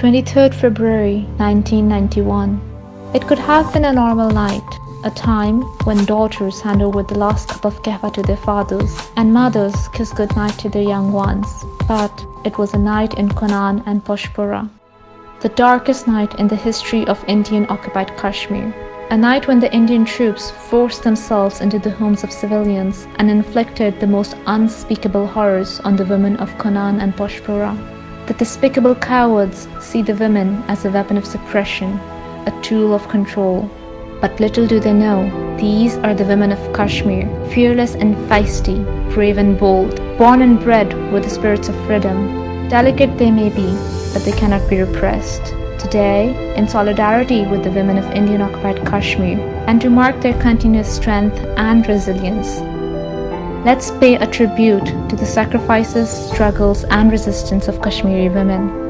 23rd February 1991. It could have been a normal night, a time when daughters hand over the last cup of kahwa to their fathers and mothers kiss goodnight to their young ones. But it was a night in Kunan and Poshpura, the darkest night in the history of Indian-occupied Kashmir. A night when the Indian troops forced themselves into the homes of civilians and inflicted the most unspeakable horrors on the women of Kunan and Poshpura. The despicable cowards see the women as a weapon of suppression, a tool of control. But little do they know, these are the women of Kashmir, fearless and feisty, brave and bold, born and bred with the spirits of freedom. Delicate they may be, but they cannot be repressed. Today, in solidarity with the women of Indian-occupied Kashmir, and to mark their continuous strength and resilience, let's pay a tribute to the sacrifices, struggles, and resistance of Kashmiri women.